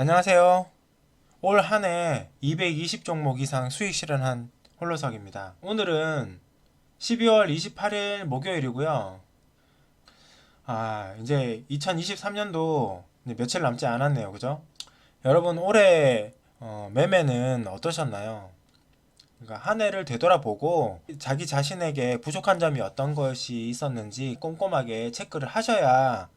안녕하세요. 올 한 해 220종목 이상 수익 실현한 홀로석입니다. 오늘은 12월 28일 목요일이고요. 이제 2023년도 며칠 남지 않았네요. 그죠? 여러분 올해 매매는 어떠셨나요? 그러니까 한 해를 되돌아보고 자기 자신에게 부족한 점이 어떤 것이 있었는지 꼼꼼하게 체크를 하셔야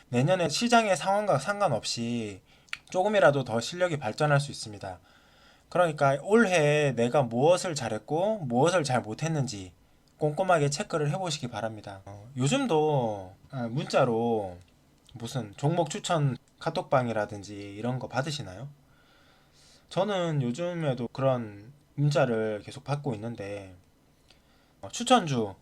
내년에 시장의 상황과 상관없이 조금이라도 더 실력이 발전할 수 있습니다. 그러니까 올해 내가 무엇을 잘했고 무엇을 잘 못했는지 꼼꼼하게 체크를 해보시기 바랍니다. 요즘도 문자로 무슨 종목 추천 카톡방이라든지 이런 거 받으시나요? 저는 요즘에도 그런 문자를 계속 받고 있는데 추천주,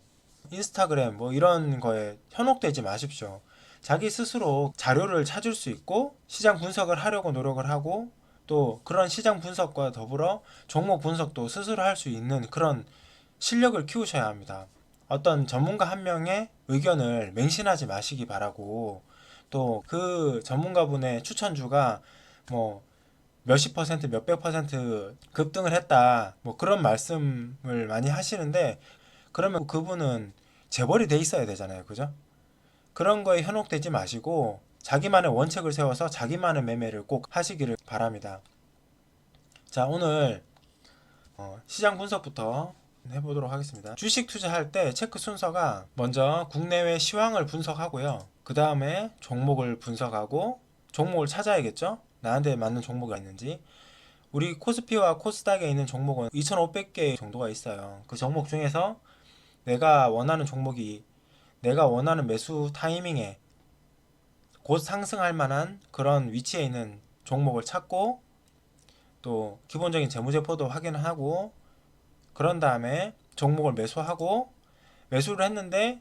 인스타그램 뭐 이런 거에 현혹되지 마십시오. 자기 스스로 자료를 찾을 수 있고 시장 분석을 하려고 노력을 하고 또 그런 시장 분석과 더불어 종목 분석도 스스로 할 수 있는 그런 실력을 키우셔야 합니다. 어떤 전문가 한 명의 의견을 맹신하지 마시기 바라고 또 그 전문가분의 추천주가 뭐 몇십 퍼센트, 몇백 퍼센트 급등을 했다 뭐 그런 말씀을 많이 하시는데 그러면 그분은 재벌이 돼 있어야 되잖아요. 그죠? 그런 거에 현혹되지 마시고 자기만의 원칙을 세워서 자기만의 매매를 꼭 하시기를 바랍니다. 자, 오늘 시장 분석부터 해보도록 하겠습니다. 주식 투자할 때 체크 순서가 먼저 국내외 시황을 분석하고요. 그 다음에 종목을 분석하고 종목을 찾아야겠죠? 나한테 맞는 종목이 있는지. 우리 코스피와 코스닥에 있는 종목은 2,500개 정도가 있어요. 그 종목 중에서 내가 원하는 종목이 내가 원하는 매수 타이밍에 곧 상승할 만한 그런 위치에 있는 종목을 찾고 또 기본적인 재무제표도 확인하고 그런 다음에 종목을 매수하고 매수를 했는데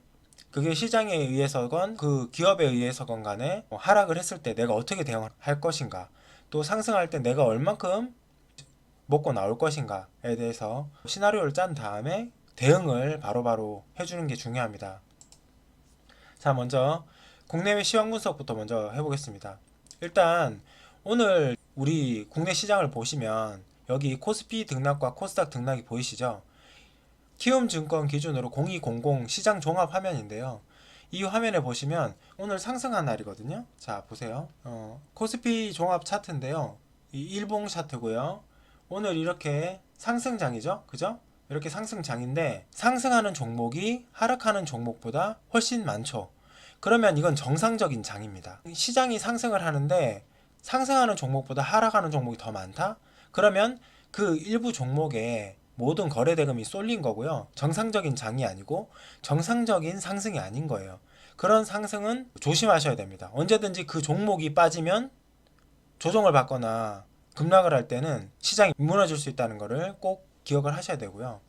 그게 시장에 의해서건 그 기업에 의해서건 간에 하락을 했을 때 내가 어떻게 대응할 것인가 또 상승할 때 내가 얼만큼 먹고 나올 것인가에 대해서 시나리오를 짠 다음에 대응을 바로바로 해주는 게 중요합니다. 자, 먼저 국내외 시황 분석부터 먼저 해보겠습니다. 일단 오늘 우리 국내 시장을 보시면 여기 코스피 등락과 코스닥 등락이 보이시죠? 키움증권 기준으로 0200 시장 종합 화면인데요. 이 화면에 보시면 오늘 상승한 날이거든요. 자, 보세요. 코스피 종합 차트인데요. 이 일봉 차트고요. 오늘 이렇게 상승장이죠. 그죠? 이렇게 상승장인데 상승하는 종목이 하락하는 종목보다 훨씬 많죠. 그러면 이건 정상적인 장입니다. 시장이 상승을 하는데 상승하는 종목보다 하락하는 종목이 더 많다? 그러면 그 일부 종목에 모든 거래 대금이 쏠린 거고요. 정상적인 장이 아니고 정상적인 상승이 아닌 거예요. 그런 상승은 조심하셔야 됩니다. 언제든지 그 종목이 빠지면 조정을 받거나 급락을 할 때는 시장이 무너질 수 있다는 것을 꼭 기억을 하셔야 되고요.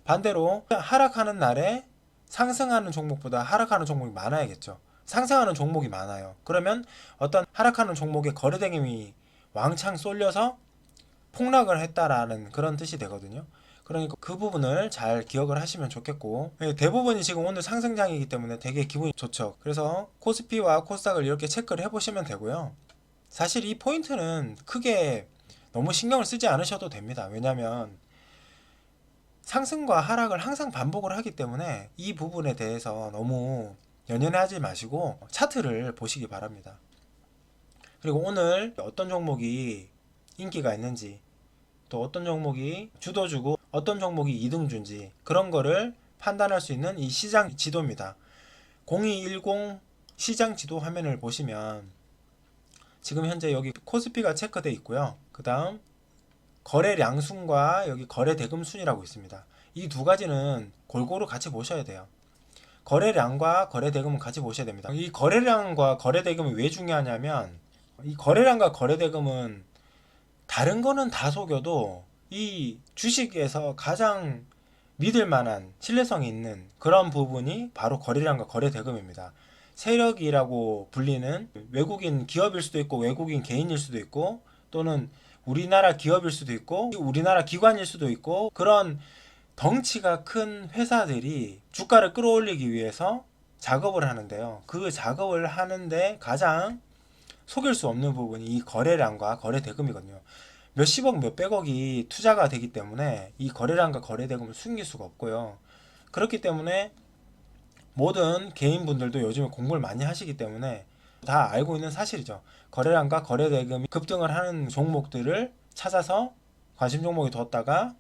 반대로 하락하는 날에 상승하는 종목보다 하락하는 종목이 많아야겠죠. 상승하는 종목이 많아요. 그러면 어떤 하락하는 종목에 거래대금이 왕창 쏠려서 폭락을 했다라는 그런 뜻이 되거든요. 그러니까 그 부분을 잘 기억을 하시면 좋겠고 대부분이 지금 오늘 상승장이기 때문에 되게 기분이 좋죠. 그래서 코스피와 코스닥을 이렇게 체크를 해보시면 되고요. 사실 이 포인트는 크게 너무 신경을 쓰지 않으셔도 됩니다. 왜냐하면 상승과 하락을 항상 반복을 하기 때문에 이 부분에 대해서 너무 연연하지 마시고 차트를 보시기 바랍니다. 그리고 오늘 어떤 종목이 인기가 있는지 또 어떤 종목이 주도주고 어떤 종목이 이등주인지 그런 거를 판단할 수 있는 이 시장 지도입니다. 0210 시장 지도 화면을 보시면 지금 현재 여기 코스피가 체크되어 있고요. 그 다음 거래량 순과 여기 거래 대금 순이라고 있습니다. 이 두 가지는 골고루 같이 보셔야 돼요. 거래량과 거래 대금은 같이 보셔야 됩니다. 이 거래량과 거래 대금이 왜 중요하냐면 이 거래량과 거래 대금은 다른 거는 다 속여도 이 주식에서 가장 믿을 만한 신뢰성이 있는 그런 부분이 바로 거래량과 거래 대금입니다. 세력이라고 불리는 외국인 기업일 수도 있고 외국인 개인일 수도 있고 또는 우리나라 기업일 수도 있고 우리나라 기관일 수도 있고 그런 덩치가 큰 회사들이 주가를 끌어올리기 위해서 작업을 하는데요. 그 작업을 하는데 가장 속일 수 없는 부분이 이 거래량과 거래 대금이거든요. 몇십억 몇백억이 투자가 되기 때문에 이 거래량과 거래 대금을 숨길 수가 없고요. 그렇기 때문에 모든 개인분들도 요즘에 공부를 많이 하시기 때문에 다 알고 있는 사실이죠. 거래량과 거래 대금이 급등을 하는 종목들을 찾아서 관심 종목에 뒀다가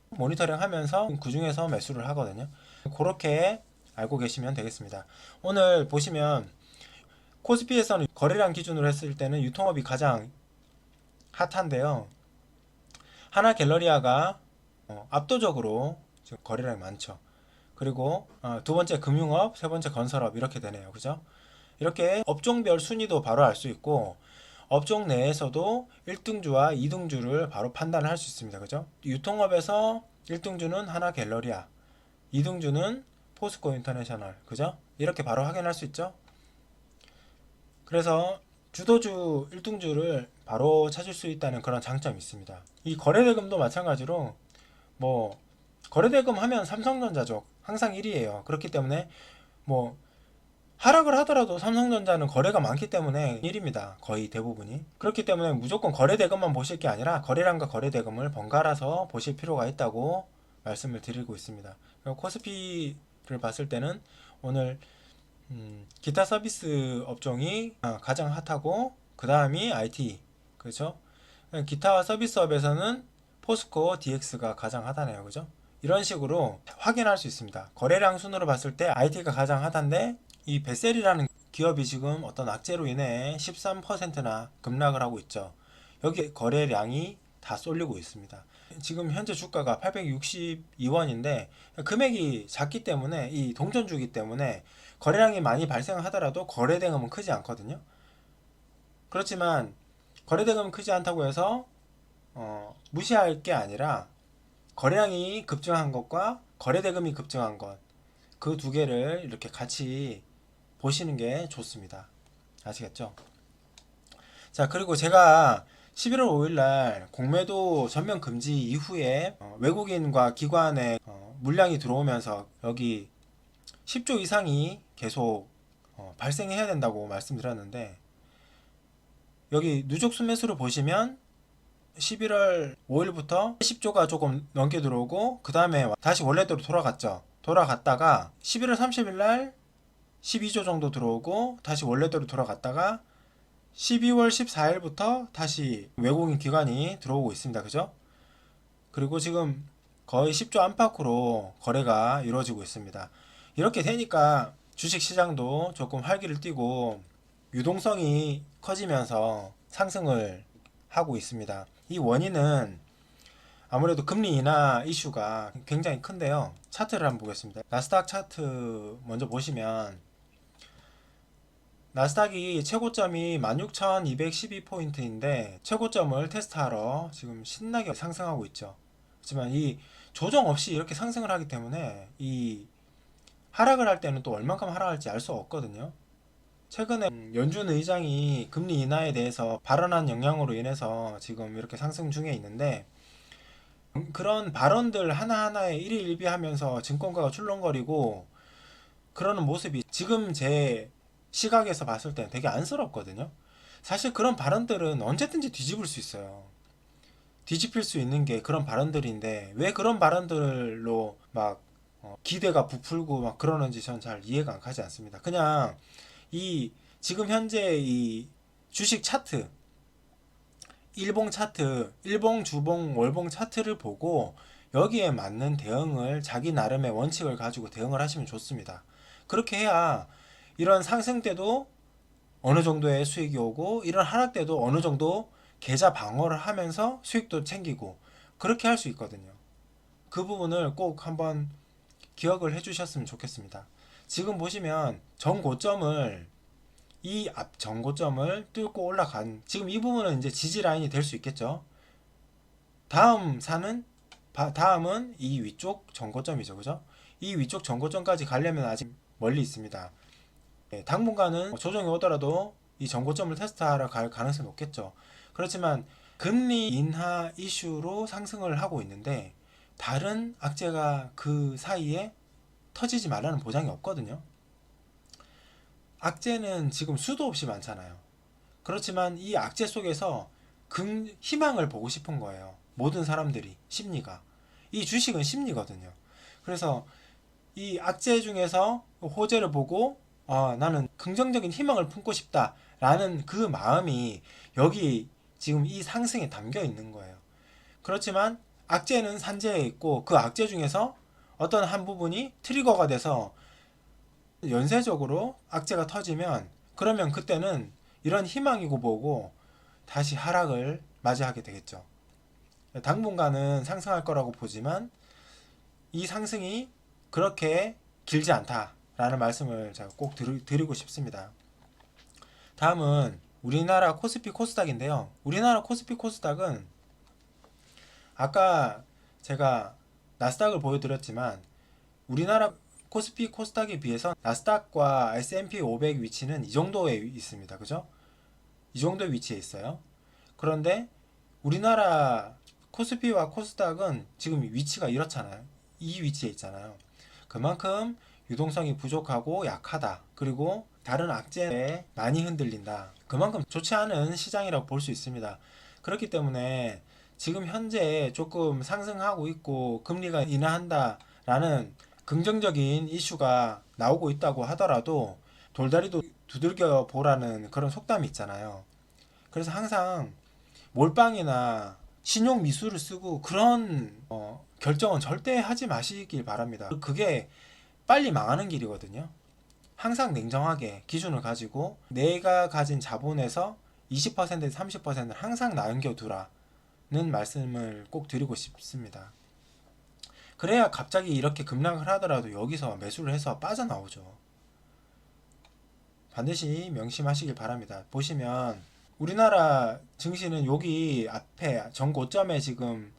모니터링 하면서 그 중에서 매수를 하거든요. 그렇게 알고 계시면 되겠습니다. 오늘 보시면 코스피에서는 거래량 기준으로 했을 때는 유통업이 가장 핫한데요. 하나 갤러리아가 압도적으로 지금 거래량이 많죠. 그리고 두 번째 금융업, 세 번째 건설업 이렇게 되네요. 그죠? 이렇게 업종별 순위도 바로 알 수 있고 업종 내에서도 1등주와 2등주를 바로 판단을 할 수 있습니다. 그죠? 유통업에서 1등주는 하나 갤러리아, 2등주는 포스코 인터내셔널. 그죠? 이렇게 바로 확인할 수 있죠? 그래서 주도주 1등주를 바로 찾을 수 있다는 그런 장점이 있습니다. 이 거래대금도 마찬가지로 뭐 거래대금 하면 삼성전자죠. 항상 1위예요. 그렇기 때문에 뭐 하락을 하더라도 삼성전자는 거래가 많기 때문에 1위입니다. 거의 대부분이. 그렇기 때문에 무조건 거래대금만 보실 게 아니라 거래량과 거래대금을 번갈아서 보실 필요가 있다고 말씀을 드리고 있습니다. 코스피를 봤을 때는 오늘 기타 서비스 업종이 가장 핫하고 그 다음이 IT. 그렇죠? 기타 서비스업에서는 포스코 DX가 가장 핫하네요. 그죠? 이런 식으로 확인할 수 있습니다. 거래량 순으로 봤을 때 IT가 가장 핫한데 이 베셀이라는 기업이 지금 어떤 악재로 인해 13%나 급락을 하고 있죠. 여기 거래량이 다 쏠리고 있습니다. 지금 현재 주가가 862원인데 금액이 작기 때문에 이 동전주기 때문에 거래량이 많이 발생하더라도 거래대금은 크지 않거든요. 그렇지만 거래대금은 크지 않다고 해서 무시할 게 아니라 거래량이 급증한 것과 거래대금이 급증한 것 그 두 개를 이렇게 같이 보시는 게 좋습니다. 아시겠죠? 자, 그리고 제가 11월 5일 날 공매도 전면 금지 이후에 외국인과 기관의 물량이 들어오면서 여기 10조 이상이 계속 발생해야 된다고 말씀드렸는데 여기 누적 순매수를 보시면 11월 5일부터 10조가 조금 넘게 들어오고 그 다음에 다시 원래대로 돌아갔죠. 돌아갔다가 11월 30일 날 12조 정도 들어오고 다시 원래대로 돌아갔다가 12월 14일부터 다시 외국인 기관이 들어오고 있습니다. 그죠? 그리고 지금 거의 10조 안팎으로 거래가 이루어지고 있습니다. 이렇게 되니까 주식시장도 조금 활기를 띠고 유동성이 커지면서 상승을 하고 있습니다. 이 원인은 아무래도 금리 인하 이슈가 굉장히 큰데요. 차트를 한번 보겠습니다. 나스닥 차트 먼저 보시면 나스닥이 최고점이 16,212포인트인데 최고점을 테스트하러 지금 신나게 상승하고 있죠. 하지만 이 조정 없이 이렇게 상승을 하기 때문에 이 하락을 할 때는 또 얼만큼 하락할지 알 수 없거든요. 최근에 연준 의장이 금리 인하에 대해서 발언한 영향으로 인해서 지금 이렇게 상승 중에 있는데 그런 발언들 하나하나에 일희일비하면서 증권가가 출렁거리고 그러는 모습이 지금 제 시각에서 봤을 때는 되게 안쓰럽거든요. 사실 그런 발언들은 언제든지 뒤집을 수 있어요. 뒤집힐 수 있는 게 그런 발언들인데 왜 그런 발언들로 막 기대가 부풀고 막 그러는지 전 잘 이해가 안 가지 않습니다. 그냥 이 지금 현재 이 주식 차트, 일봉 차트, 일봉, 주봉, 월봉 차트를 보고 여기에 맞는 대응을 자기 나름의 원칙을 가지고 대응을 하시면 좋습니다. 그렇게 해야 이런 상승 때도 어느 정도의 수익이 오고 이런 하락 때도 어느 정도 계좌 방어를 하면서 수익도 챙기고 그렇게 할 수 있거든요. 그 부분을 꼭 한번 기억을 해주셨으면 좋겠습니다. 지금 보시면 전고점을 이 앞 전고점을 뚫고 올라간 지금 이 부분은 이제 지지 라인이 될 수 있겠죠. 다음은 이 위쪽 전고점이죠, 그죠? 이 위쪽 전고점까지 가려면 아직 멀리 있습니다. 당분간은 조정이 오더라도 이 전고점을 테스트하러 갈 가능성이 높겠죠. 그렇지만 금리 인하 이슈로 상승을 하고 있는데 다른 악재가 그 사이에 터지지 말라는 보장이 없거든요. 악재는 지금 수도 없이 많잖아요. 그렇지만 이 악재 속에서 희망을 보고 싶은 거예요. 모든 사람들이 심리가. 이 주식은 심리거든요. 그래서 이 악재 중에서 호재를 보고 나는 긍정적인 희망을 품고 싶다라는 그 마음이 여기 지금 이 상승에 담겨 있는 거예요. 그렇지만 악재는 산재에 있고 그 악재 중에서 어떤 한 부분이 트리거가 돼서 연쇄적으로 악재가 터지면 그러면 그때는 이런 희망이고 뭐고 다시 하락을 맞이하게 되겠죠. 당분간은 상승할 거라고 보지만 이 상승이 그렇게 길지 않다라는 말씀을 제가 꼭 드리고 싶습니다. 다음은 우리나라 코스피 코스닥인데요. 우리나라 코스피 코스닥은 아까 제가 나스닥을 보여드렸지만 우리나라 코스피 코스닥에 비해서 나스닥과 S&P 500 위치는 이 정도에 있습니다. 그죠? 이 정도의 위치에 있어요. 그런데 우리나라 코스피와 코스닥은 지금 위치가 이렇잖아요. 이 위치에 있잖아요. 그만큼 유동성이 부족하고 약하다. 그리고 다른 악재에 많이 흔들린다. 그만큼 좋지 않은 시장이라고 볼 수 있습니다. 그렇기 때문에 지금 현재 조금 상승하고 있고 금리가 인하한다라는 긍정적인 이슈가 나오고 있다고 하더라도 돌다리도 두들겨 보라는 그런 속담이 있잖아요. 그래서 항상 몰빵이나 신용 미수를 쓰고 그런 결정은 절대 하지 마시길 바랍니다. 그게 빨리 망하는 길이거든요. 항상 냉정하게 기준을 가지고 내가 가진 자본에서 20%에서 30%를 항상 남겨두라는 말씀을 꼭 드리고 싶습니다. 그래야 갑자기 이렇게 급락을 하더라도 여기서 매수를 해서 빠져나오죠. 반드시 명심하시길 바랍니다. 보시면 우리나라 증시는 여기 앞에 전고점을 지금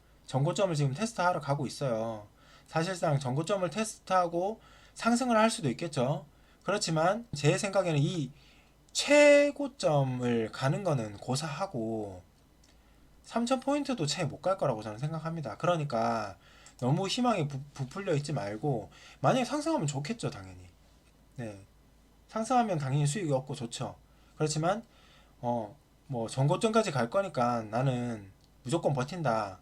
테스트하러 가고 있어요. 사실상 전고점을 테스트하고 상승을 할 수도 있겠죠. 그렇지만 제 생각에는 이 최고점을 가는 거는 고사하고 3000포인트도 채 못 갈 거라고 저는 생각합니다. 그러니까 너무 희망에 부풀려 있지 말고 만약에 상승하면 좋겠죠, 당연히. 네. 상승하면 당연히 수익이 없고 좋죠. 그렇지만 뭐 전고점까지 갈 거니까 나는 무조건 버틴다.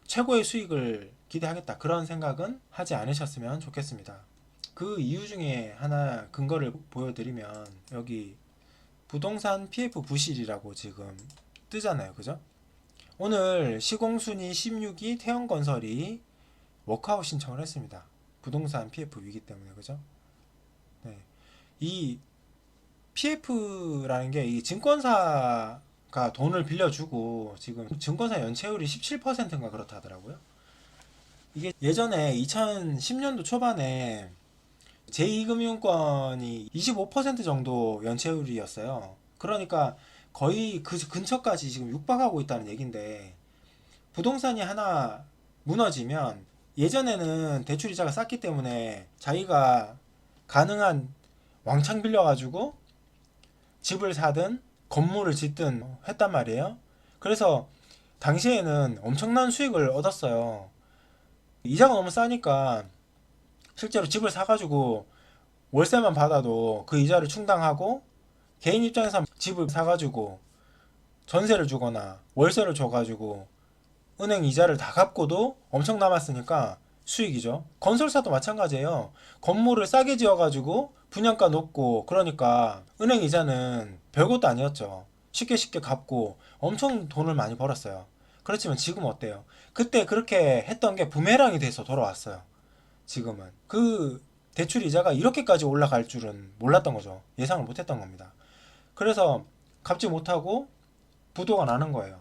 최고의 수익을 기대하겠다. 그런 생각은 하지 않으셨으면 좋겠습니다. 그 이유 중에 하나 근거를 보여드리면 여기 부동산 PF 부실이라고 지금 뜨잖아요. 그죠? 오늘 시공순위 16위 태형건설이 워크아웃 신청을 했습니다. 부동산 PF 위기 때문에. 그죠? 네. 이 PF라는 게 이 증권사가 돈을 빌려주고 지금 증권사 연체율이 17%인가 그렇다 하더라고요. 이게 예전에 2010년도 초반에 제2금융권이 25% 정도 연체율이었어요. 그러니까 거의 그 근처까지 지금 육박하고 있다는 얘긴데 부동산이 하나 무너지면 예전에는 대출이자가 쌌기 때문에 자기가 가능한 왕창 빌려가지고 집을 사든 건물을 짓든 했단 말이에요. 그래서 당시에는 엄청난 수익을 얻었어요. 이자가 너무 싸니까 실제로 집을 사가지고 월세만 받아도 그 이자를 충당하고 개인 입장에서 집을 사가지고 전세를 주거나 월세를 줘가지고 은행 이자를 다 갚고도 엄청 남았으니까 수익이죠. 건설사도 마찬가지예요. 건물을 싸게 지어가지고 분양가 높고 그러니까 은행 이자는 별것도 아니었죠. 쉽게 쉽게 갚고 엄청 돈을 많이 벌었어요. 그렇지만 지금 어때요? 그때 그렇게 했던 게 부메랑이 돼서 돌아왔어요. 지금은 그 대출 이자가 이렇게까지 올라갈 줄은 몰랐던 거죠. 예상을 못했던 겁니다. 그래서 갚지 못하고 부도가 나는 거예요.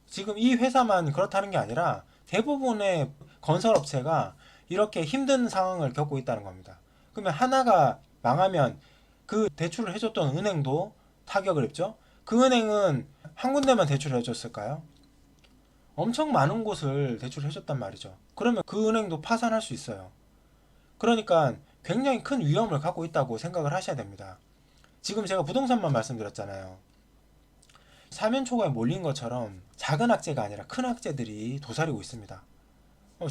지금 이 회사만 그렇다는 게 아니라 대부분의 건설업체가 이렇게 힘든 상황을 겪고 있다는 겁니다. 그러면 하나가 망하면 그 대출을 해줬던 은행도 타격을 입죠. 그 은행은 한 군데만 대출을 해줬을까요? 엄청 많은 곳을 대출을 해줬단 말이죠. 그러면 그 은행도 파산할 수 있어요. 그러니까 굉장히 큰 위험을 갖고 있다고 생각을 하셔야 됩니다. 지금 제가 부동산만 말씀드렸잖아요. 사면초가에 몰린 것처럼 작은 악재가 아니라 큰 악재들이 도사리고 있습니다.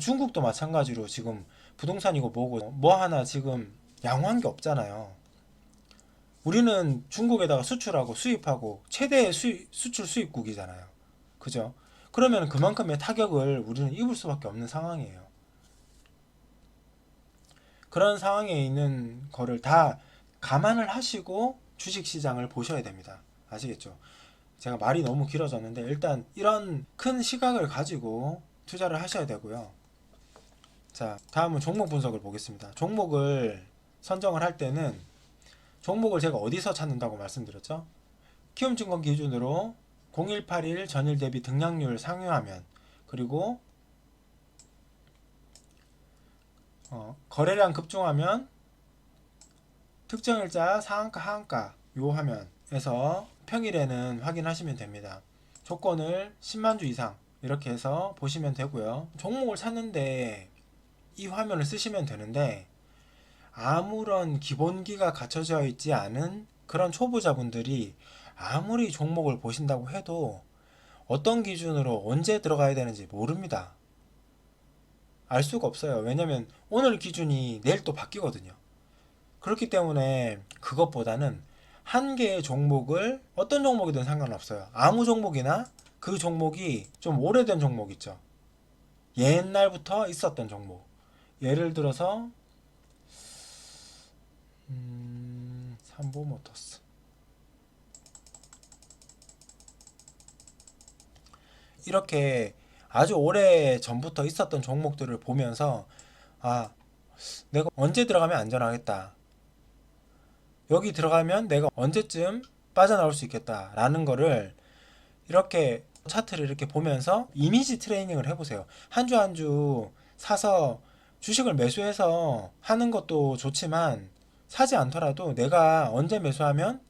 중국도 마찬가지로 지금 부동산이고 뭐고 뭐 하나 지금 양호한 게 없잖아요. 우리는 중국에다가 수출하고 수입하고 최대의 수출 수입국이잖아요. 그죠? 그러면 그만큼의 타격을 우리는 입을 수밖에 없는 상황이에요. 그런 상황에 있는 거를 다 감안을 하시고 주식시장을 보셔야 됩니다. 아시겠죠? 제가 말이 너무 길어졌는데 일단 이런 큰 시각을 가지고 투자를 하셔야 되고요. 자, 다음은 종목 분석을 보겠습니다. 종목을 선정을 할 때는 종목을 제가 어디서 찾는다고 말씀드렸죠? 키움증권 기준으로 0181 전일 대비 등락률 상회하면, 그리고 거래량 급증하면, 특정일자 상한가 하한가 요 화면에서 평일에는 확인하시면 됩니다. 조건을 10만 주 이상 이렇게 해서 보시면 되고요. 종목을 찾는데 이 화면을 쓰시면 되는데, 아무런 기본기가 갖춰져 있지 않은 그런 초보자분들이 아무리 종목을 보신다고 해도 어떤 기준으로 언제 들어가야 되는지 모릅니다. 알 수가 없어요. 왜냐면 오늘 기준이 내일 또 바뀌거든요. 그렇기 때문에 그것보다는 한 개의 종목을, 어떤 종목이든 상관없어요. 아무 종목이나 그 종목이 좀 오래된 종목 있죠. 옛날부터 있었던 종목. 예를 들어서 삼보모터스. 이렇게 아주 오래 전부터 있었던 종목들을 보면서, 아, 내가 언제 들어가면 안전하겠다, 여기 들어가면 내가 언제쯤 빠져나올 수 있겠다 라는 거를 이렇게 차트를 이렇게 보면서 이미지 트레이닝을 해보세요. 한 주 한 주 사서 주식을 매수해서 하는 것도 좋지만, 사지 않더라도 내가 언제 매수하면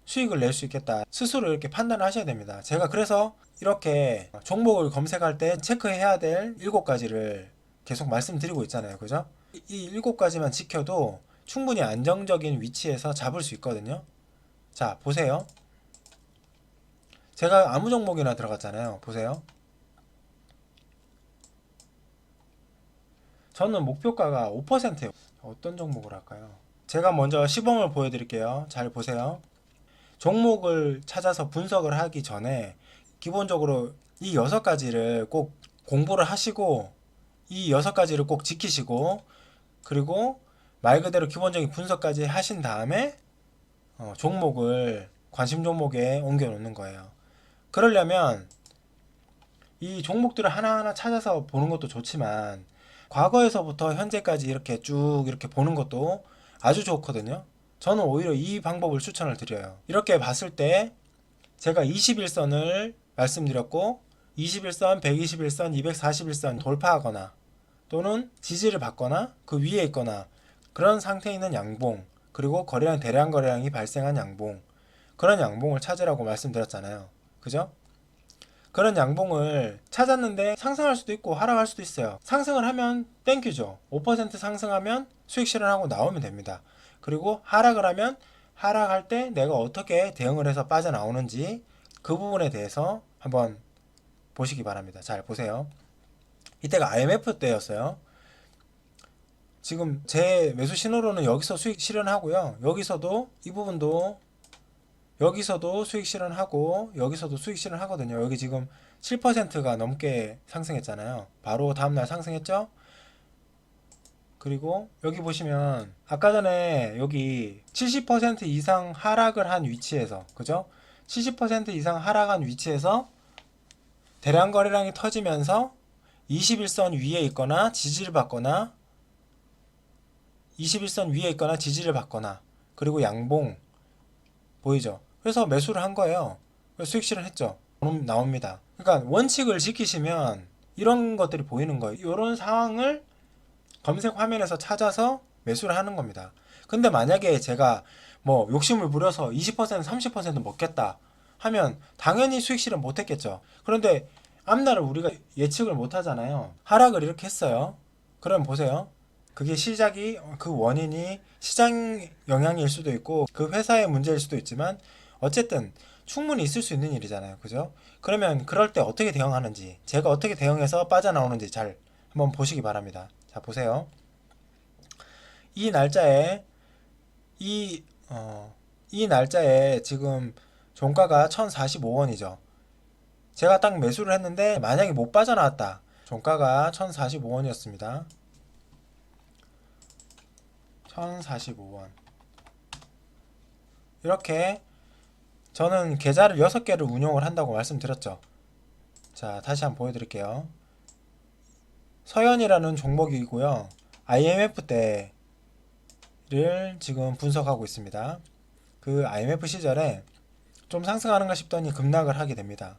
수익을 낼 수 있겠다 스스로 이렇게 판단을 하셔야 됩니다. 제가 그래서 이렇게 종목을 검색할 때 체크해야 될 7가지를 계속 말씀드리고 있잖아요. 그죠? 이 7가지만 지켜도 충분히 안정적인 위치에서 잡을 수 있거든요. 자, 보세요. 제가 아무 종목이나 들어갔잖아요. 보세요. 저는 목표가가 5%예요. 어떤 종목을 할까요? 제가 먼저 시범을 보여드릴게요. 잘 보세요. 종목을 찾아서 분석을 하기 전에 기본적으로 이 6가지를 꼭 공부를 하시고, 이 6가지를 꼭 지키시고, 그리고 말 그대로 기본적인 분석까지 하신 다음에 종목을 관심 종목에 옮겨 놓는 거예요. 그러려면 이 종목들을 하나하나 찾아서 보는 것도 좋지만, 과거에서부터 현재까지 이렇게 쭉 이렇게 보는 것도 아주 좋거든요. 저는 오히려 이 방법을 추천을 드려요. 이렇게 봤을 때 제가 21선을 말씀드렸고, 21선, 121선, 241선 돌파하거나 또는 지지를 받거나 그 위에 있거나 그런 상태에 있는 양봉, 그리고 거래량, 대량 거래량이 발생한 양봉, 그런 양봉을 찾으라고 말씀드렸잖아요. 그죠? 그런 양봉을 찾았는데 상승할 수도 있고 하락할 수도 있어요. 상승을 하면 땡큐죠. 5% 상승하면 수익 실현하고 나오면 됩니다. 그리고 하락을 하면 하락할 때 내가 어떻게 대응을 해서 빠져나오는지 그 부분에 대해서 한번 보시기 바랍니다. 잘 보세요. 이때가 IMF 때였어요. 지금 제 매수 신호로는 여기서 수익 실현하고요. 여기서도 이 부분도, 여기서도 수익 실현하고 여기서도 수익 실현하거든요. 여기 지금 7%가 넘게 상승했잖아요. 바로 다음날 상승했죠. 그리고 여기 보시면 아까 전에 여기 70% 이상 하락을 한 위치에서, 그죠? 70% 이상 하락한 위치에서 대량 거래량이 터지면서 21선 위에 있거나 지지를 받거나, 21선 위에 있거나 지지를 받거나, 그리고 양봉 보이죠? 그래서 매수를 한 거예요. 수익 실현했죠. 나옵니다. 그러니까 원칙을 지키시면 이런 것들이 보이는 거예요. 이런 상황을 검색 화면에서 찾아서 매수를 하는 겁니다. 근데 만약에 제가 뭐 욕심을 부려서 20% 30% 먹겠다 하면 당연히 수익 실현 못 했겠죠. 그런데 앞날을 우리가 예측을 못 하잖아요. 하락을 이렇게 했어요. 그럼 보세요. 그게 시작이, 그 원인이 시장 영향일 수도 있고 그 회사의 문제일 수도 있지만 어쨌든 충분히 있을 수 있는 일이잖아요. 그죠? 그러면 그럴 때 어떻게 대응하는지, 제가 어떻게 대응해서 빠져나오는지 잘 한번 보시기 바랍니다. 자, 보세요. 이 날짜에 이 이 날짜에 지금 종가가 1045원이죠. 제가 딱 매수를 했는데 만약에 못 빠져나왔다. 종가가 1045원이었습니다. 1045원. 이렇게 저는 계좌를 6개를 운용을 한다고 말씀드렸죠. 자, 다시 한번 보여드릴게요. 서현이라는 종목이고요. IMF 때를 지금 분석하고 있습니다. 그 IMF 시절에 좀 상승하는가 싶더니 급락을 하게 됩니다.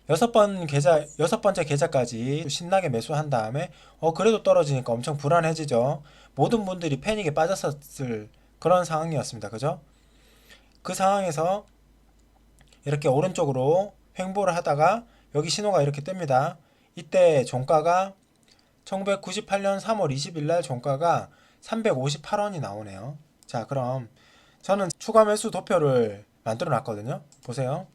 여섯 번째 계좌까지 신나게 매수한 다음에 그래도 떨어지니까 엄청 불안해지죠. 모든 분들이 패닉에 빠졌었을 그런 상황이었습니다. 그죠? 그 상황에서 이렇게 오른쪽으로 횡보를 하다가 여기 신호가 이렇게 뜹니다. 이때 종가가 1998년 3월 20일 날 종가가 358원이 나오네요. 자, 그럼 저는 추가 매수 도표를 만들어 놨거든요. 보세요.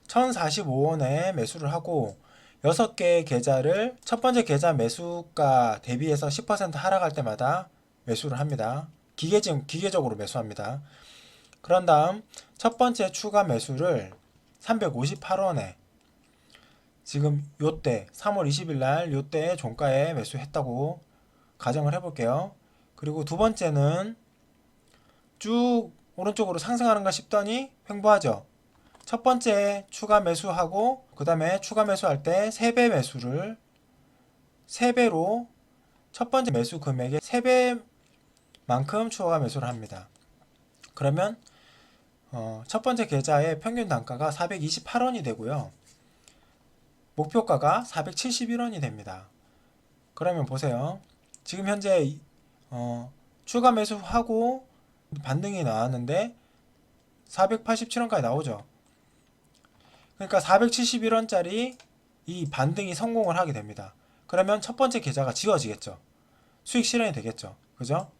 1045원에 매수를 하고 6개의 계좌를 첫 번째 계좌 매수가 대비해서 10% 하락할 때마다 매수를 합니다. 기계적으로 매수합니다. 그런 다음 첫 번째 추가 매수를 358원에 지금 요때 3월 20일 날 요때 종가에 매수했다고 가정을 해볼게요. 그리고 두 번째는 쭉 오른쪽으로 상승하는가 싶더니 횡보하죠. 첫 번째 추가 매수하고 그 다음에 추가 매수할 때 3배 매수를 3배로 첫 번째 매수 금액의 3배만큼 추가 매수를 합니다. 그러면 첫 번째 계좌의 평균 단가가 428원이 되고요. 목표가가 471원이 됩니다. 그러면 보세요. 지금 현재 추가 매수하고 반등이 나왔는데 487원까지 나오죠. 그러니까 471원짜리 이 반등이 성공을 하게 됩니다. 그러면 첫 번째 계좌가 지워지겠죠. 수익 실현이 되겠죠. 그죠?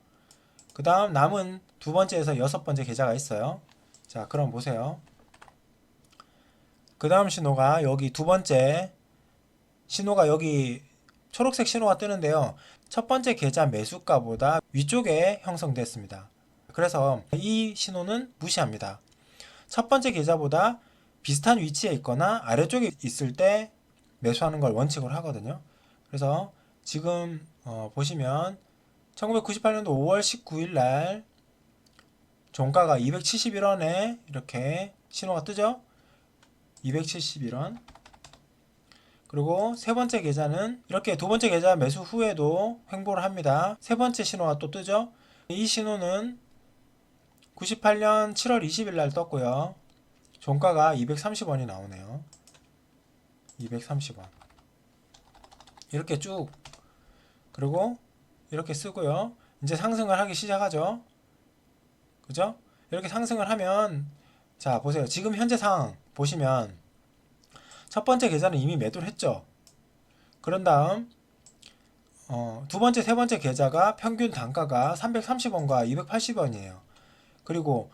그 다음 남은 두 번째에서 여섯 번째 계좌가 있어요. 자, 그럼 보세요. 그 다음 신호가 여기 두 번째 신호가 여기 초록색 신호가 뜨는데요. 첫 번째 계좌 매수가보다 위쪽에 형성됐습니다. 그래서 이 신호는 무시합니다. 첫 번째 계좌보다 비슷한 위치에 있거나 아래쪽에 있을 때 매수하는 걸 원칙으로 하거든요. 그래서 지금 보시면 1998년도 5월 19일 날 종가가 271원에 이렇게 신호가 뜨죠. 271원. 그리고 세 번째 계좌는 이렇게 두 번째 계좌 매수 후에도 횡보를 합니다. 세 번째 신호가 또 뜨죠. 이 신호는 98년 7월 20일 날 떴고요. 종가가 230원이 나오네요. 230원. 이렇게 쭉 그리고 이렇게 쓰고요. 이제 상승을 하기 시작하죠. 그죠? 이렇게 상승을 하면 자, 보세요. 지금 현재 상황 보시면 첫 번째 계좌는 이미 매도를 했죠. 그런 다음 두 번째, 세 번째 계좌가 평균 단가가 330원과 280원이에요. 그리고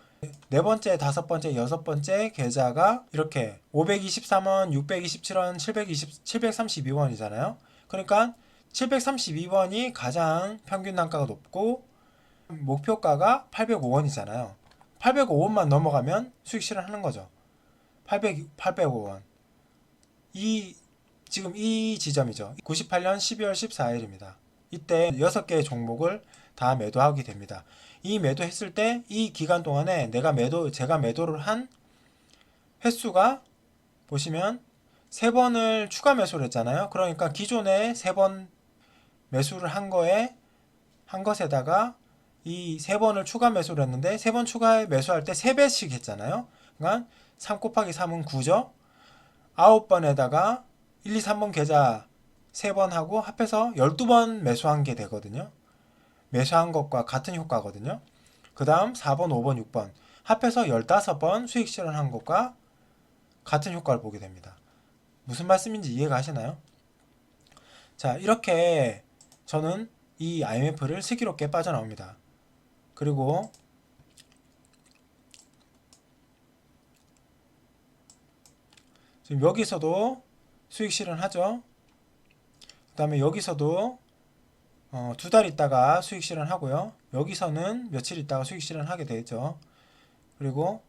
네 번째, 다섯 번째, 여섯 번째 계좌가 이렇게 523원, 627원, 732원이잖아요. 그러니까 732원이 가장 평균 단가가 높고 목표가가 805원이잖아요. 805원만 넘어가면 수익 실현하는 거죠. 805원. 지금 이 지점이죠. 98년 12월 14일입니다. 이때 6개의 종목을 다 매도하게 됩니다. 이 매도했을 때 이 기간 동안에 제가 매도를 한 횟수가 보시면 3번을 추가 매수를 했잖아요. 그러니까 기존에 3번 매수를 한 것에다가 이 3번을 추가 매수를 했는데 3번 추가 매수할 때 3배씩 했잖아요. 그러니까 3 곱하기 3은 9죠. 9번에다가 1, 2, 3번 계좌 3번 하고 합해서 12번 매수한 게 되거든요. 매수한 것과 같은 효과거든요. 그 다음 4번, 5번, 6번 합해서 15번 수익 실현한 것과 같은 효과를 보게 됩니다. 무슨 말씀인지 이해가 하시나요? 자, 이렇게 저는 이 IMF를 슬기롭게 빠져나옵니다. 그리고 지금 여기서도 수익 실현하죠. 그 다음에 여기서도 두 달 있다가 수익 실현하고요. 여기서는 며칠 있다가 수익 실현하게 되겠죠. 그리고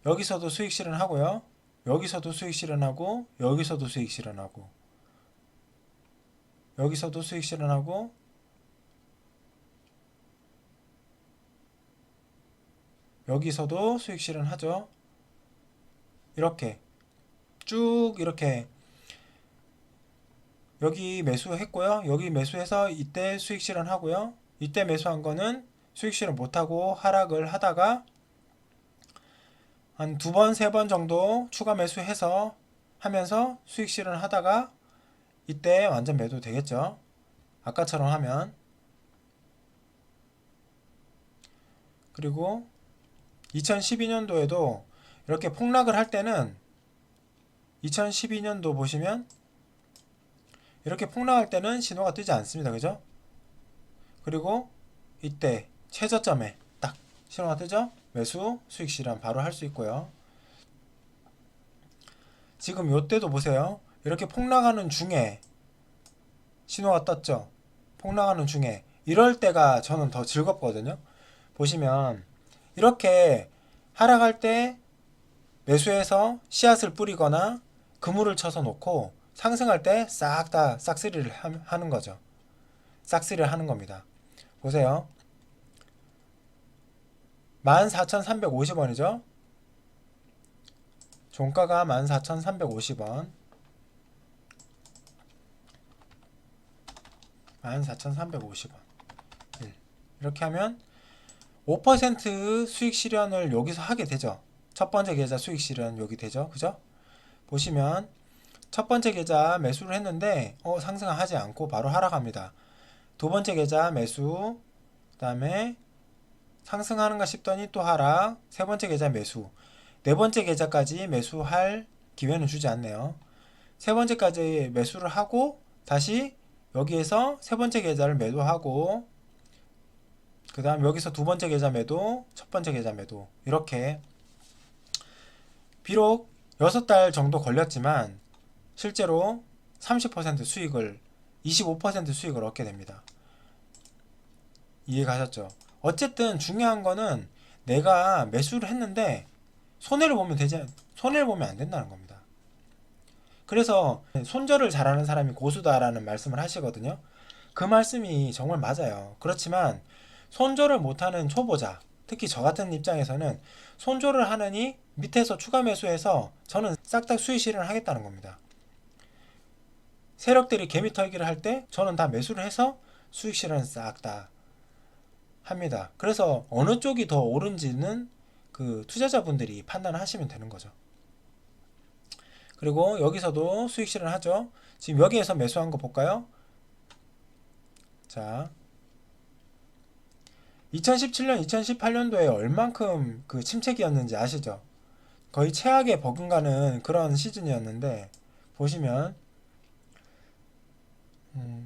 여기서도 수익 실현하고요. 여기서도 수익 실현하고 여기서도 수익 실현하고 여기서도 수익 실현하고 여기서도 수익 실현하죠. 이렇게 쭉 이렇게 여기 매수했고요. 여기 매수해서 이때 수익 실현하고요. 이때 매수한 거는 수익 실현 못하고 하락을 하다가 한 두 번, 세 번 정도 추가 매수해서 하면서 수익 실현하다가 이때 완전 매도 되겠죠. 아까처럼 하면. 그리고 2012년도에도 이렇게 폭락을 할 때는 2012년도 보시면 이렇게 폭락할 때는 신호가 뜨지 않습니다. 그죠? 그리고 이때 최저점에 딱 신호가 뜨죠? 매수, 수익 실현 바로 할 수 있고요. 지금 요때도 보세요. 이렇게 폭락하는 중에 신호가 떴죠? 폭락하는 중에 이럴 때가 저는 더 즐겁거든요. 보시면 이렇게 하락할 때 매수해서 씨앗을 뿌리거나 그물을 쳐서 놓고 상승할 때 싹 다 싹쓸이를 하는 거죠. 싹쓸이를 하는 겁니다. 보세요. 14,350원이죠. 종가가 14,350원. 14,350원. 이렇게 하면 5% 수익 실현을 여기서 하게 되죠. 첫 번째 계좌 수익 실현 여기 되죠. 그죠? 보시면 첫 번째 계좌 매수를 했는데 상승하지 않고 바로 하락합니다. 두 번째 계좌 매수, 그 다음에 상승하는가 싶더니 또 하락, 세 번째 계좌 매수, 네 번째 계좌까지 매수할 기회는 주지 않네요. 세 번째까지 매수를 하고 다시 여기에서 세 번째 계좌를 매도하고 그 다음 여기서 두 번째 계좌 매도, 첫 번째 계좌 매도 이렇게 비록 6달 정도 걸렸지만 실제로 30% 수익을 25% 수익을 얻게 됩니다. 이해가셨죠? 어쨌든 중요한 거는 내가 매수를 했는데 손해를 보면 안 된다는 겁니다. 그래서 손절을 잘하는 사람이 고수다라는 말씀을 하시거든요. 그 말씀이 정말 맞아요. 그렇지만 손절을 못하는 초보자, 특히 저 같은 입장에서는 손절을 하느니 밑에서 추가 매수해서 저는 싹 다 수익 실현을 하겠다는 겁니다. 세력들이 개미 털기를 할 때 저는 다 매수를 해서 수익 실현을 싹 다 합니다. 그래서 어느 쪽이 더 옳은지는 그 투자자분들이 판단하시면 되는 거죠. 그리고 여기서도 수익 실현하죠. 지금 여기에서 매수한 거 볼까요? 자, 2017년, 2018년도에 얼만큼 그 침체기였는지 아시죠? 거의 최악에 버금가는 그런 시즌이었는데 보시면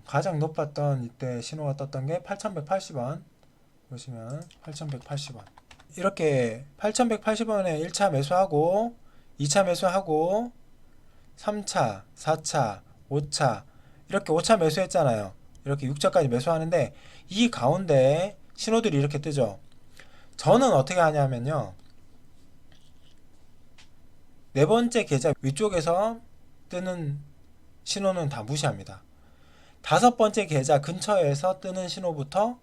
가장 높았던 이때 신호가 떴던 게 8,180원. 보시면 8,180원. 이렇게 8,180원에 1차 매수하고 2차 매수하고 3차, 4차, 5차 이렇게 5차 매수했잖아요. 이렇게 6차까지 매수하는데 이 가운데 신호들이 이렇게 뜨죠. 저는 어떻게 하냐면요. 네 번째 계좌 위쪽에서 뜨는 신호는 다 무시합니다. 다섯 번째 계좌 근처에서 뜨는 신호부터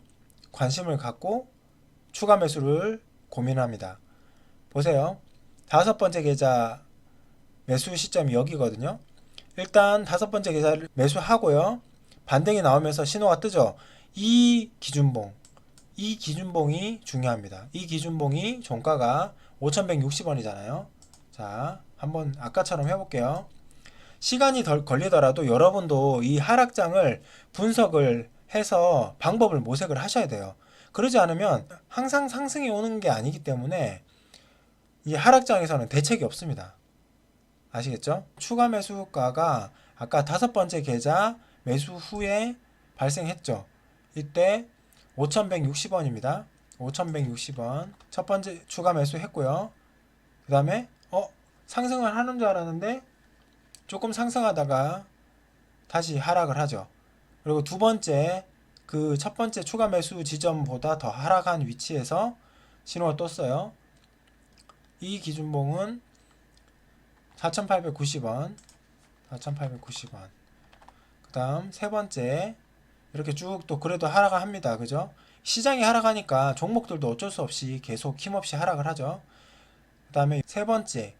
관심을 갖고 추가 매수를 고민합니다. 보세요. 다섯 번째 계좌 매수 시점이 여기거든요. 일단 다섯 번째 계좌를 매수하고요. 반등이 나오면서 신호가 뜨죠. 이 기준봉이 중요합니다. 이 기준봉이 종가가 5,160원이잖아요. 자, 한번 아까처럼 해볼게요. 시간이 덜 걸리더라도 여러분도 이 하락장을 분석을 해서 방법을 모색을 하셔야 돼요. 그러지 않으면 항상 상승이 오는 게 아니기 때문에 이 하락장에서는 대책이 없습니다. 아시겠죠? 추가 매수가가 아까 다섯 번째 계좌 매수 후에 발생했죠. 이때 5,160원입니다. 5,160원 첫 번째 추가 매수했고요. 그 다음에 상승을 하는 줄 알았는데 조금 상승하다가 다시 하락을 하죠. 그리고 두 번째 그 첫 번째 추가 매수 지점보다 더 하락한 위치에서 신호가 떴어요. 이 기준봉은 4,890원, 4,890원. 그 다음 세 번째, 이렇게 쭉 또 그래도 하락을 합니다. 그죠? 시장이 하락하니까 종목들도 어쩔 수 없이 계속 힘없이 하락을 하죠. 그 다음에 세 번째,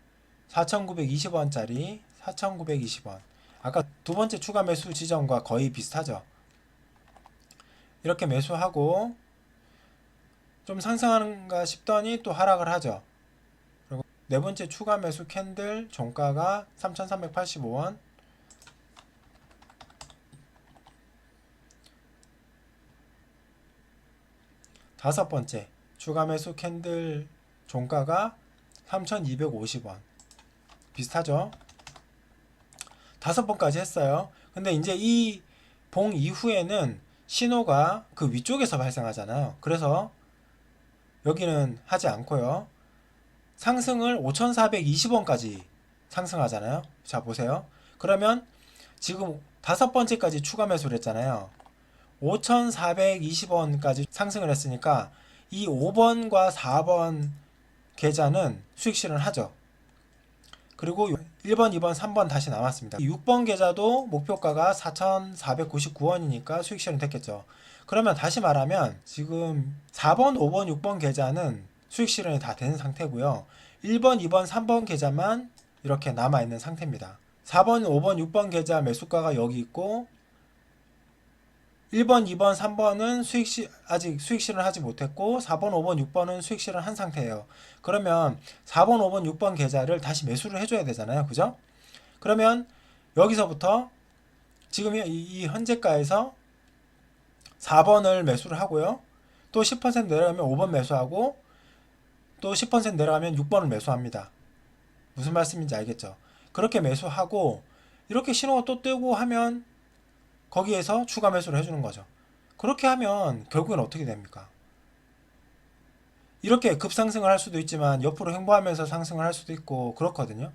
4,920원짜리 4,920원. 아까 두 번째 추가 매수 지점과 거의 비슷하죠. 이렇게 매수하고 좀 상승하는가 싶더니 또 하락을 하죠. 그리고 네 번째 추가 매수 캔들 종가가 3,385원. 다섯 번째 추가 매수 캔들 종가가 3,250원. 비슷하죠? 다섯 번까지 했어요. 근데 이제 이 봉 이후에는 신호가 그 위쪽에서 발생하잖아요. 그래서 여기는 하지 않고요. 상승을 5,420원까지 상승하잖아요. 자, 보세요. 그러면 지금 다섯 번째까지 추가 매수를 했잖아요. 5,420원까지 상승을 했으니까 이 5번과 4번 계좌는 수익 실현하죠. 그리고 1번, 2번, 3번 다시 남았습니다. 6번 계좌도 목표가가 4,499원이니까 수익 실현 됐겠죠. 그러면 다시 말하면 지금 4번, 5번, 6번 계좌는 수익 실현이 다 된 상태고요. 1번, 2번, 3번 계좌만 이렇게 남아있는 상태입니다. 4번, 5번, 6번 계좌 매수가가 여기 있고 1번, 2번, 3번은 아직 수익 실현하지 못했고 4번, 5번, 6번은 수익 실현한 상태예요. 그러면 4번, 5번, 6번 계좌를 다시 매수를 해줘야 되잖아요. 그죠? 그러면 여기서부터 지금 이 현재가에서 4번을 매수를 하고요. 또 10% 내려가면 5번 매수하고 또 10% 내려가면 6번을 매수합니다. 무슨 말씀인지 알겠죠? 그렇게 매수하고 이렇게 신호가 또 뜨고 하면 거기에서 추가 매수를 해주는 거죠. 그렇게 하면 결국엔 어떻게 됩니까? 이렇게 급상승을 할 수도 있지만 옆으로 횡보하면서 상승을 할 수도 있고 그렇거든요.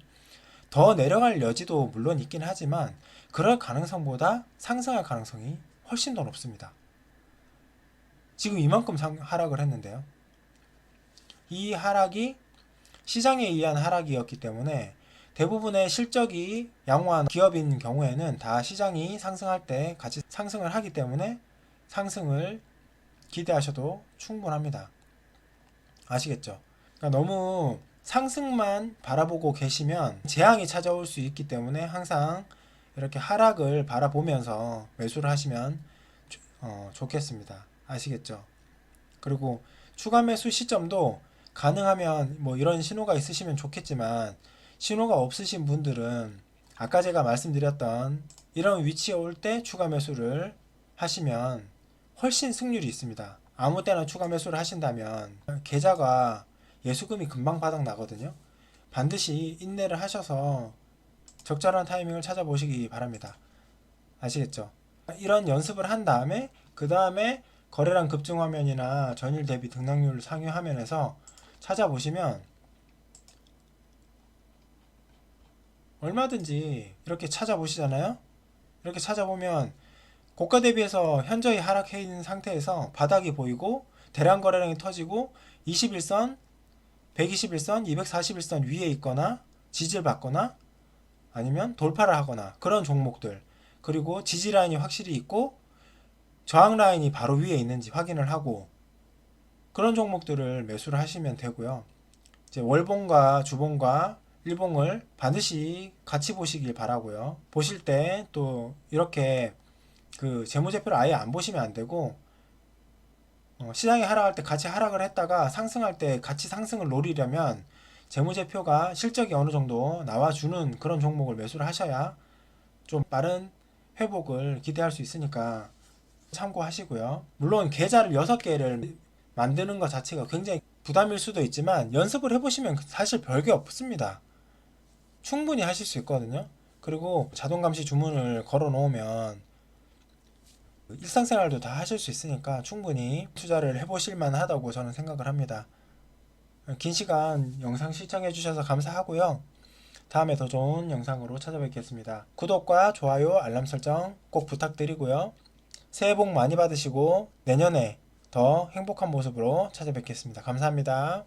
더 내려갈 여지도 물론 있긴 하지만 그럴 가능성보다 상승할 가능성이 훨씬 더 높습니다. 지금 이만큼 하락을 했는데요. 이 하락이 시장에 의한 하락이었기 때문에 대부분의 실적이 양호한 기업인 경우에는 다 시장이 상승할 때 같이 상승을 하기 때문에 상승을 기대하셔도 충분합니다. 아시겠죠? 그러니까 너무 상승만 바라보고 계시면 재앙이 찾아올 수 있기 때문에 항상 이렇게 하락을 바라보면서 매수를 하시면 좋겠습니다. 아시겠죠? 그리고 추가 매수 시점도 가능하면 뭐 이런 신호가 있으시면 좋겠지만 신호가 없으신 분들은 아까 제가 말씀드렸던 이런 위치에 올 때 추가 매수를 하시면 훨씬 승률이 있습니다. 아무 때나 추가 매수를 하신다면 계좌가 예수금이 금방 바닥 나거든요. 반드시 인내를 하셔서 적절한 타이밍을 찾아보시기 바랍니다. 아시겠죠? 이런 연습을 한 다음에 그 다음에 거래량 급증 화면이나 전일 대비 등락률 상위 화면에서 찾아보시면 얼마든지 이렇게 찾아보시잖아요. 이렇게 찾아보면 고가 대비해서 현저히 하락해 있는 상태에서 바닥이 보이고 대량 거래량이 터지고 21선, 121선, 241선 위에 있거나 지지를 받거나 아니면 돌파를 하거나 그런 종목들, 그리고 지지 라인이 확실히 있고 저항 라인이 바로 위에 있는지 확인을 하고 그런 종목들을 매수를 하시면 되고요. 이제 월봉과 주봉과 일봉을 반드시 같이 보시길 바라고요. 보실 때 또 이렇게 그 재무제표를 아예 안 보시면 안 되고 시장이 하락할 때 같이 하락을 했다가 상승할 때 같이 상승을 노리려면 재무제표가 실적이 어느 정도 나와주는 그런 종목을 매수를 하셔야 좀 빠른 회복을 기대할 수 있으니까 참고하시고요. 물론 계좌를 6개를 만드는 것 자체가 굉장히 부담일 수도 있지만 연습을 해보시면 사실 별게 없습니다. 충분히 하실 수 있거든요. 그리고 자동감시 주문을 걸어 놓으면 일상생활도 다 하실 수 있으니까 충분히 투자를 해보실 만하다고 저는 생각을 합니다. 긴 시간 영상 시청해 주셔서 감사하고요. 다음에 더 좋은 영상으로 찾아뵙겠습니다. 구독과 좋아요, 알람 설정 꼭 부탁드리고요. 새해 복 많이 받으시고 내년에 더 행복한 모습으로 찾아뵙겠습니다. 감사합니다.